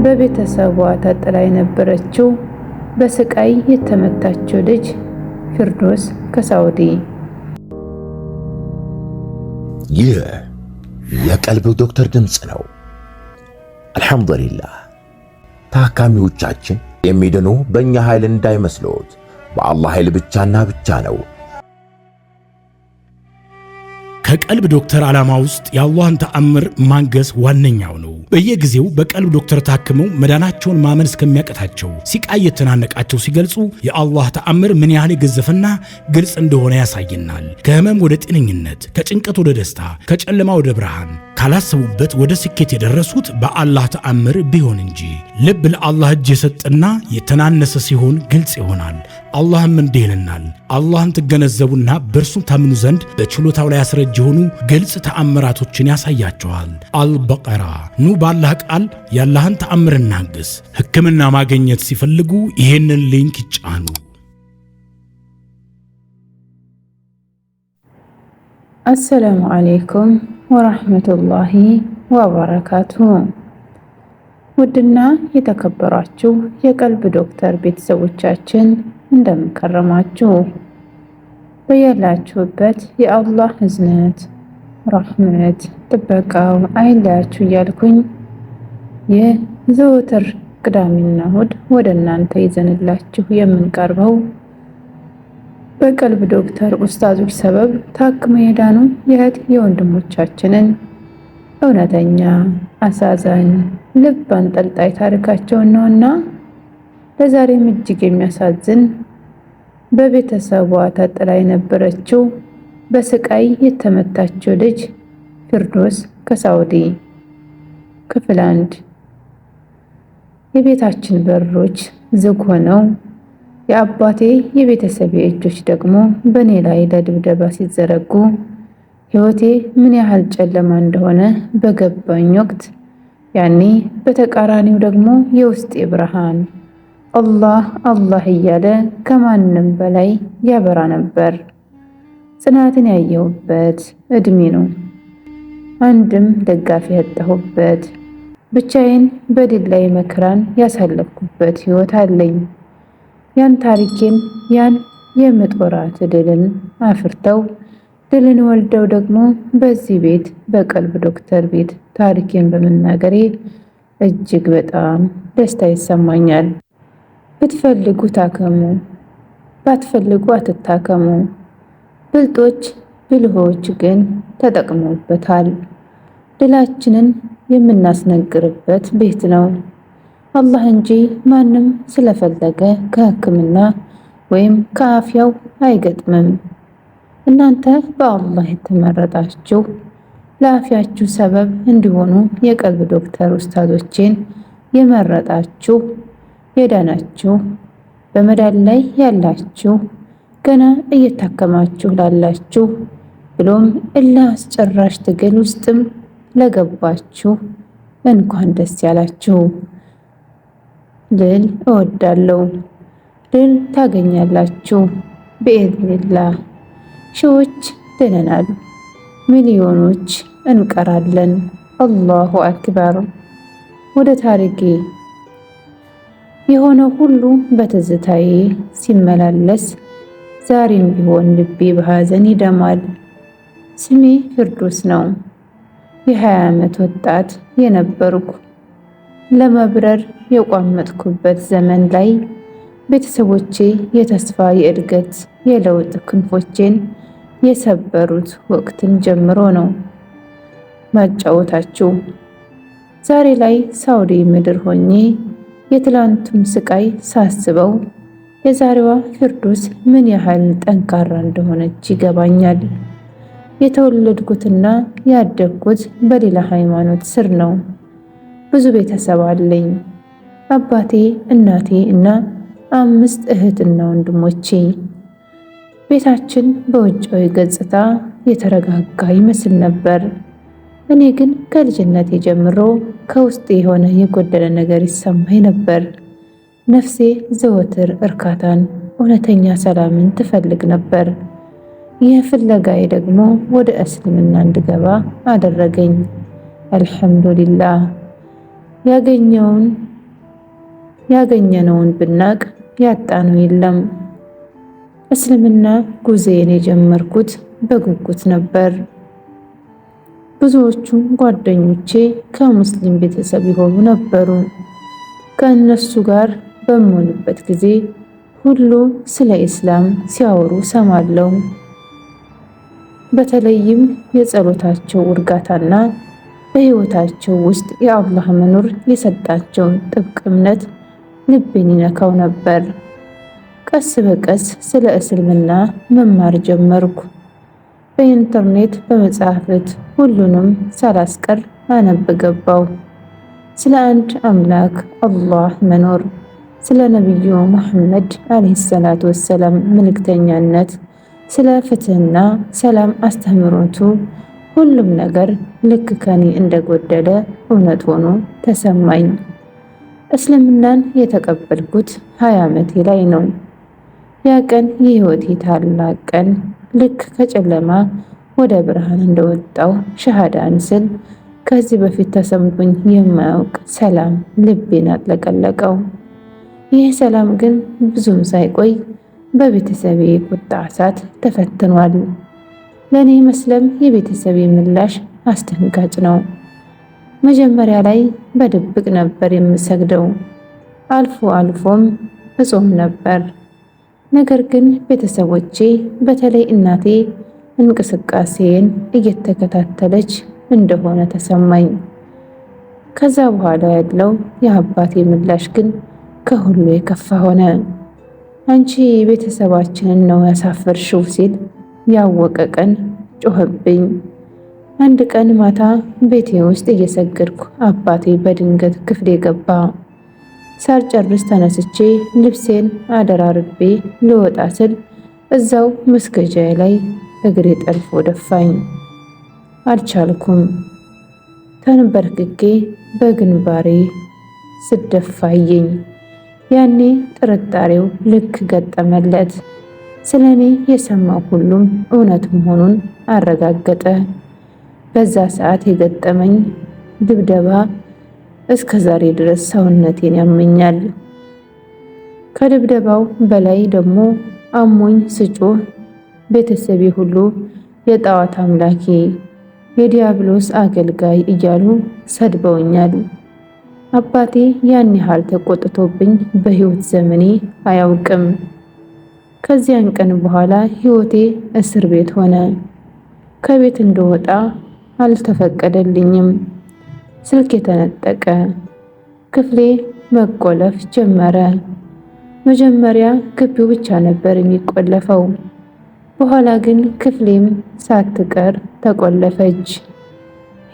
በቤተሰቧ ተጥላ የነበረችው በስቃይ የተመታችው ልጅ ፊርዶስ ከሳውዲ። ይህ የቀልብ ዶክተር ድምፅ ነው። አልሐምዱሊላህ። ታካሚዎቻችን የሚድኑ በእኛ ኃይል እንዳይመስሎት፣ በአላህ ኃይል ብቻና ብቻ ነው። ከቀልብ ዶክተር ዓላማ ውስጥ የአላህን ተአምር ማንገስ ዋነኛው ነው። በየጊዜው በቀልብ ዶክተር ታክመው መዳናቸውን ማመን እስከሚያቀታቸው ሲቃይ የተናነቃቸው ሲገልጹ የአላህ ተአምር ምን ያህል የገዘፈና ግልጽ እንደሆነ ያሳየናል። ከህመም ወደ ጤነኝነት፣ ከጭንቀት ወደ ደስታ፣ ከጨለማ ወደ ብርሃን፣ ካላሰቡበት ወደ ስኬት የደረሱት በአላህ ተአምር ቢሆን እንጂ። ልብ ለአላህ እጅ የሰጠና የተናነሰ ሲሆን ግልጽ ይሆናል። አላህም እንዲህ ይለናል፣ አላህን ትገነዘቡና በእርሱም ታምኑ ዘንድ በችሎታው ላይ ያስረጅ የሆኑ ግልጽ ተአምራቶችን ያሳያቸዋል። አልበቀራ። ኑ በአላህ ቃል የአላህን ተአምር እናግስ። ሕክምና ማግኘት ሲፈልጉ ይሄንን ሊንክ ይጫኑ። አሰላሙ አለይኩም ወራህመቱላሂ ወበረካቱሁ። ውድና የተከበራችሁ የቀልብ ዶክተር ቤተሰቦቻችን እንደምን ከረማችሁ? በያላችሁበት የአላህ እዝነት፣ ረህመት፣ ጥበቃው አይለያችሁ እያልኩኝ የዘወትር ቅዳሜና እሁድ ወደ እናንተ ይዘንላችሁ የምንቀርበው በቀልብ ዶክተር ኡስታዞች ሰበብ ታክመው የዳኑ የእህት የወንድሞቻችንን እውነተኛ፣ አሳዛኝ፣ ልብ አንጠልጣይ ታሪካቸውን ነውና ለዛሬም እጅግ የሚያሳዝን በቤተሰቧ ተጥላ የነበረችው በስቃይ የተመታችው ልጅ ፊርዶስ ከሳውዲ። ክፍል 1። የቤታችን በሮች ዝግ ሆነው የአባቴ የቤተሰቤ እጆች ደግሞ በእኔ ላይ ለድብደባ ሲዘረጉ ሕይወቴ ምን ያህል ጨለማ እንደሆነ በገባኝ ወቅት ያኔ በተቃራኒው ደግሞ የውስጤ ብርሃን አላህ አላህ እያለ ከማንም በላይ ያበራ ነበር። ጽናትን ያየሁበት እድሜ ነው። አንድም ደጋፊ ያጣሁበት፣ ብቻዬን በድል ላይ መከራን ያሳለፍኩበት ሕይወት አለኝ። ያን ታሪኬን ያን የምጥ ወራት ድልን አፍርተው ድልን ወልደው ደግሞ በዚህ ቤት በቀልብ ዶክተር ቤት ታሪኬን በመናገሬ እጅግ በጣም ደስታ ይሰማኛል። ብትፈልጉ ታከሙ፣ ባትፈልጉ አትታከሙ። ብልጦች ብልሆች ግን ተጠቅመውበታል። ድላችንን የምናስነግርበት ቤት ነው። አላህ እንጂ ማንም ስለፈለገ ከሕክምና ወይም ከአፍያው አይገጥምም። እናንተ በአላህ የተመረጣችሁ ለአፍያችሁ ሰበብ እንዲሆኑ የቀልብ ዶክተር ኡስታዞችን የመረጣችሁ የዳናችሁ፣ በመዳን ላይ ያላችሁ፣ ገና እየታከማችሁ ላላችሁ፣ ብሎም እልህ አስጨራሽ ትግል ውስጥም ለገባችሁ እንኳን ደስ ያላችሁ ልል እወዳለሁ። ድል ታገኛላችሁ በኢዝኒላህ። ሺዎች ድነናል፣ ሚሊዮኖች እንቀራለን። አላሁ አክበር። ወደ ታሪኬ የሆነ ሁሉ በትዝታዬ ሲመላለስ ዛሬም ቢሆን ልቤ በሐዘን ይደማል። ስሜ ፊርዶስ ነው። የ20 ዓመት ወጣት የነበርኩ ለመብረር የቋመጥኩበት ዘመን ላይ ቤተሰቦቼ የተስፋ የእድገት የለውጥ ክንፎቼን የሰበሩት ወቅትን ጀምሮ ነው ማጫወታችሁ። ዛሬ ላይ ሳውዲ ምድር ሆኜ የትላንቱን ስቃይ ሳስበው የዛሬዋ ፊርዶስ ምን ያህል ጠንካራ እንደሆነች ይገባኛል። የተወለድኩትና ያደግኩት በሌላ ሃይማኖት ስር ነው። ብዙ ቤተሰብ አለኝ። አባቴ፣ እናቴ እና 5 እህትና ወንድሞቼ። ቤታችን በውጫዊ ገጽታ የተረጋጋ ይመስል ነበር። እኔ ግን ከልጅነቴ ጀምሮ ከውስጤ የሆነ የጎደለ ነገር ይሰማኝ ነበር። ነፍሴ ዘወትር እርካታን፣ እውነተኛ ሰላምን ትፈልግ ነበር። ይህ ፍለጋዬ ደግሞ ወደ እስልምና እንድገባ አደረገኝ። አልሐምዱሊላህ። ያገኘውን ያገኘነውን ብናቅ ያጣነው የለም። እስልምና ጉዞዬን የጀመርኩት በጉጉት ነበር። ብዙዎቹ ጓደኞቼ ከሙስሊም ቤተሰብ የሆኑ ነበሩ። ከእነሱ ጋር በምሆንበት ጊዜ ሁሉ ስለ ኢስላም ሲያወሩ ሰማለሁ። በተለይም የጸሎታቸው እርጋታና በህይወታቸው ውስጥ የአላህ መኖር የሰጣቸው ጥብቅ እምነት ልቤን ይነካው ነበር። ቀስ በቀስ ስለ እስልምና መማር ጀመርኩ። በኢንተርኔት በመጻሕፍት ሁሉንም ሳላስቀር አነብ ገባው። ስለ አንድ አምላክ አላህ መኖር፣ ስለ ነቢዩ ሙሐመድ አለይሂ ሰላቱ ወሰላም መልእክተኛነት፣ ስለ ፍትህና ሰላም አስተምህሮቱ ሁሉም ነገር ልክ ከኔ እንደጎደለ እውነት ሆኖ ተሰማኝ። እስልምናን የተቀበልኩት 20 ዓመቴ ላይ ነው። ያ ቀን የህይወቴ ታላቅ ቀን፣ ልክ ከጨለማ ወደ ብርሃን እንደወጣው ሸሃዳን ስል ከዚህ በፊት ተሰምቶኝ የማያውቅ ሰላም ልቤን አጥለቀለቀው። ይህ ሰላም ግን ብዙም ሳይቆይ በቤተሰቤ ቁጣ እሳት ተፈትኗል። ለኔ መስለም የቤተሰቤ ምላሽ አስደንጋጭ ነው። መጀመሪያ ላይ በድብቅ ነበር የምሰግደው፣ አልፎ አልፎም እጾም ነበር። ነገር ግን ቤተሰቦቼ በተለይ እናቴ እንቅስቃሴን እየተከታተለች እንደሆነ ተሰማኝ። ከዛ በኋላ ያለው የአባቴ ምላሽ ግን ከሁሉ የከፋ ሆነ። አንቺ ቤተሰባችንን ነው ያሳፈርሽው ሲል ያወቀ ቀን ጮኸብኝ። አንድ ቀን ማታ ቤቴ ውስጥ እየሰገድኩ አባቴ በድንገት ክፍሌ ገባ። ሳልጨርስ ተነስቼ ልብሴን አደራርቤ ልወጣ ስል እዛው መስገጃዬ ላይ እግሬ ጠልፎ ደፋኝ። አልቻልኩም። ተንበርክኬ በግንባሬ ስደፋየኝ። ያኔ ጥርጣሬው ልክ ገጠመለት። ስለኔ የሰማው ሁሉም እውነት መሆኑን አረጋገጠ። በዛ ሰዓት የገጠመኝ ድብደባ እስከ ዛሬ ድረስ ሰውነቴን ያመኛል። ከድብደባው በላይ ደግሞ አሞኝ ስጮህ ቤተሰቤ ሁሉ የጣዖት አምላኪ፣ የዲያብሎስ አገልጋይ እያሉ ሰድበውኛል። አባቴ ያን ያህል ተቆጥቶብኝ በህይወት ዘመኔ አያውቅም። ከዚያን ቀን በኋላ ህይወቴ እስር ቤት ሆነ። ከቤት እንደወጣ አልተፈቀደልኝም። ስልክ የተነጠቀ፣ ክፍሌ መቆለፍ ጀመረ። መጀመሪያ ግቢው ብቻ ነበር የሚቆለፈው። በኋላ ግን ክፍሌም ሳትቀር ተቆለፈች።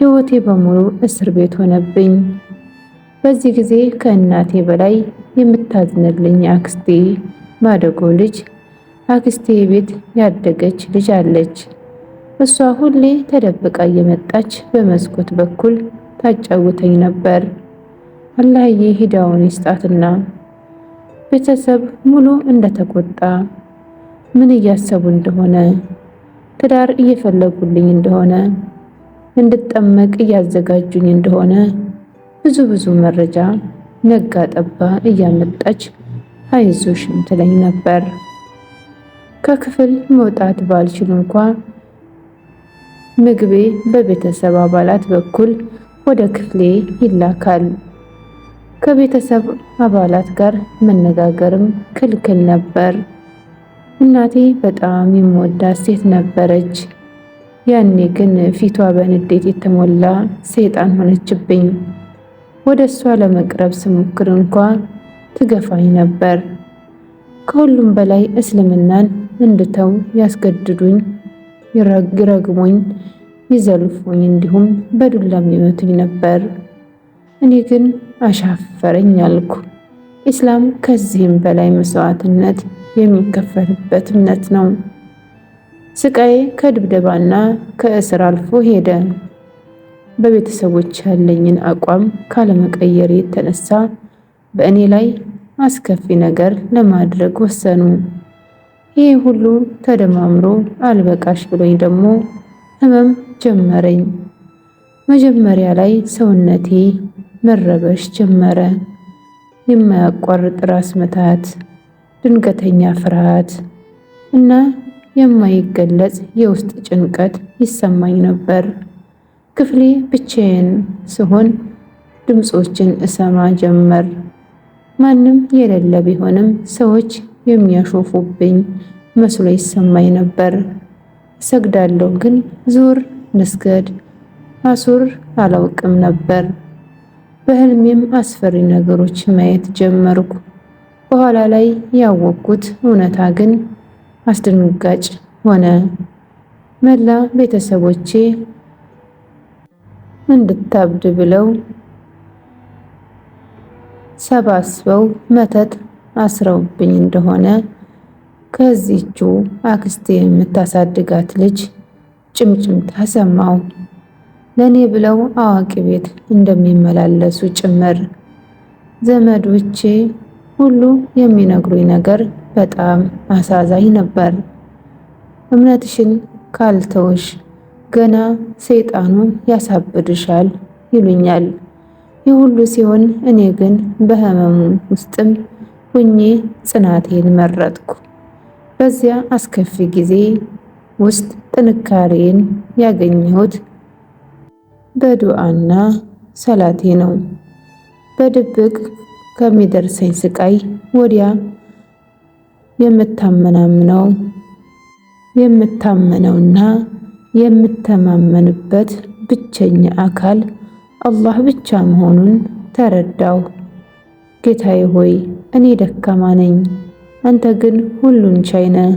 ህይወቴ በሙሉ እስር ቤት ሆነብኝ። በዚህ ጊዜ ከእናቴ በላይ የምታዝንልኝ አክስቴ ማደጎ ልጅ፣ አክስቴ ቤት ያደገች ልጅ አለች። እሷ ሁሌ ተደብቃ እየመጣች በመስኮት በኩል ታጫውተኝ ነበር። አላህዬ ሂዳውን ይስጣትና። ቤተሰብ ሙሉ እንደተቆጣ፣ ምን እያሰቡ እንደሆነ፣ ትዳር እየፈለጉልኝ እንደሆነ፣ እንድጠመቅ እያዘጋጁኝ እንደሆነ ብዙ መረጃ ነጋ ጠባ እያመጣች አይዞሽም ትለኝ ነበር። ከክፍል መውጣት ባልችል እንኳ ምግቤ በቤተሰብ አባላት በኩል ወደ ክፍሌ ይላካል። ከቤተሰብ አባላት ጋር መነጋገርም ክልክል ነበር። እናቴ በጣም የምወዳት ሴት ነበረች። ያኔ ግን ፊቷ በንዴት የተሞላ ሰይጣን ሆነችብኝ። ወደ እሷ ለመቅረብ ስሞክር እንኳ ትገፋኝ ነበር። ከሁሉም በላይ እስልምናን እንድተው ያስገድዱኝ፣ ይረግሙኝ፣ ይዘልፉኝ እንዲሁም በዱላም ይመቱኝ ነበር። እኔ ግን አሻፈረኝ አልኩ። ኢስላም ከዚህም በላይ መስዋዕትነት የሚከፈልበት እምነት ነው። ስቃዬ ከድብደባና ከእስር አልፎ ሄደ። በቤተሰቦች ያለኝን አቋም ካለመቀየር የተነሳ በእኔ ላይ አስከፊ ነገር ለማድረግ ወሰኑ። ይህ ሁሉ ተደማምሮ አልበቃሽ ብሎኝ ደግሞ ህመም ጀመረኝ። መጀመሪያ ላይ ሰውነቴ መረበሽ ጀመረ። የማያቋርጥ ራስ ምታት፣ ድንገተኛ ፍርሃት እና የማይገለጽ የውስጥ ጭንቀት ይሰማኝ ነበር። ክፍሌ ብቻዬን ስሆን ድምፆችን እሰማ ጀመር። ማንም የሌለ ቢሆንም ሰዎች የሚያሾፉብኝ መስሎ ይሰማኝ ነበር። እሰግዳለሁ፣ ግን ዙር መስገድ አሱር አላውቅም ነበር። በህልሜም አስፈሪ ነገሮች ማየት ጀመርኩ። በኋላ ላይ ያወቅኩት እውነታ ግን አስደንጋጭ ሆነ። መላ ቤተሰቦቼ እንድታብድ ብለው ሰባስበው መተት አስረውብኝ እንደሆነ ከዚህቹ አክስቴ የምታሳድጋት ልጅ ጭምጭምታ ሰማሁ። ለኔ ብለው አዋቂ ቤት እንደሚመላለሱ ጭምር። ዘመዶቼ ሁሉ የሚነግሩኝ ነገር በጣም አሳዛኝ ነበር። እምነትሽን ካልተውሽ ገና ሰይጣኑ ያሳብድሻል ይሉኛል። ይህ ሁሉ ሲሆን እኔ ግን በህመሙ ውስጥም ሁኜ ጽናቴን መረጥኩ። በዚያ አስከፊ ጊዜ ውስጥ ጥንካሬን ያገኘሁት በዱዓና ሰላቴ ነው። በድብቅ ከሚደርሰኝ ስቃይ ወዲያ የምታመነውና የምተማመንበት ብቸኛ አካል አላህ ብቻ መሆኑን ተረዳው። ጌታዬ ሆይ እኔ ደካማ ነኝ፣ አንተ ግን ሁሉን ቻይ ነህ።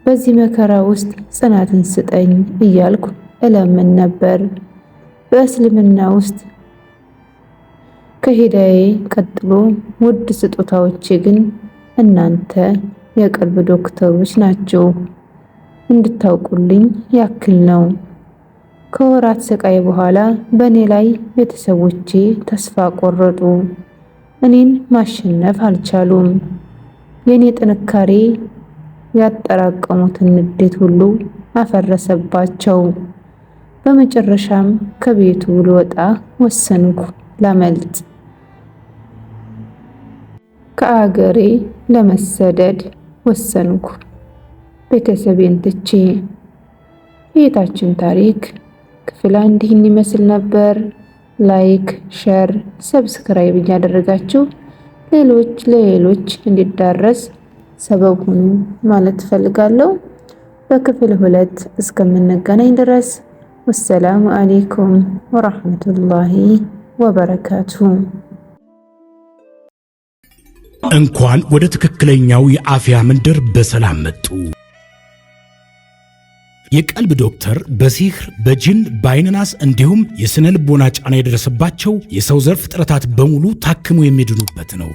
በዚህ መከራ ውስጥ ጽናትን ስጠኝ እያልኩ እለምን ነበር። በእስልምና ውስጥ ከሂዳዬ ቀጥሎ ውድ ስጦታዎቼ ግን እናንተ የቅርብ ዶክተሮች ናቸው። እንድታውቁልኝ ያክል ነው። ከወራት ስቃይ በኋላ በእኔ ላይ ቤተሰቦቼ ተስፋ ቆረጡ። እኔን ማሸነፍ አልቻሉም። የኔ ጥንካሬ ያጠራቀሙትን ንዴት ሁሉ አፈረሰባቸው። በመጨረሻም ከቤቱ ልወጣ ወሰንኩ። ላመልጥ፣ ከአገሬ ለመሰደድ ወሰንኩ። ቤተሰቤን ትቼ። የቤታችን ታሪክ ክፍል 1 ይህን ይመስል ነበር። ላይክ፣ ሸር፣ ሰብስክራይብ እያደረጋችሁ ለሌሎች እንዲዳረስ ሰበብ ሁኑ ማለት ፈልጋለሁ። በክፍል 2 እስከምንገናኝ ድረስ ወሰላሙ አለይኩም ወራህመቱላሂ ወበረካቱሁ። እንኳን ወደ ትክክለኛው የአፍያ መንደር በሰላም መጡ። የቀልብ ዶክተር በሲህር በጅን በአይንናስ እንዲሁም የስነ ልቦና ጫና የደረሰባቸው የሰው ዘር ፍጥረታት በሙሉ ታክሞ የሚድኑበት ነው።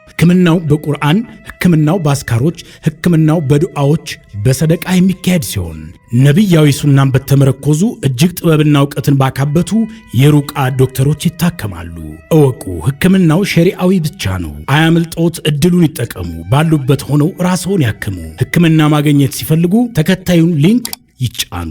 ሕክምናው በቁርአን፣ ሕክምናው በአስካሮች፣ ሕክምናው በዱዓዎች በሰደቃ የሚካሄድ ሲሆን ነቢያዊ ሱናን በተመረኮዙ እጅግ ጥበብና እውቀትን ባካበቱ የሩቃ ዶክተሮች ይታከማሉ። እወቁ፣ ሕክምናው ሸሪዓዊ ብቻ ነው። አያምልጦት፣ እድሉን ይጠቀሙ። ባሉበት ሆነው ራስዎን ያክሙ። ሕክምና ማግኘት ሲፈልጉ ተከታዩን ሊንክ ይጫኑ።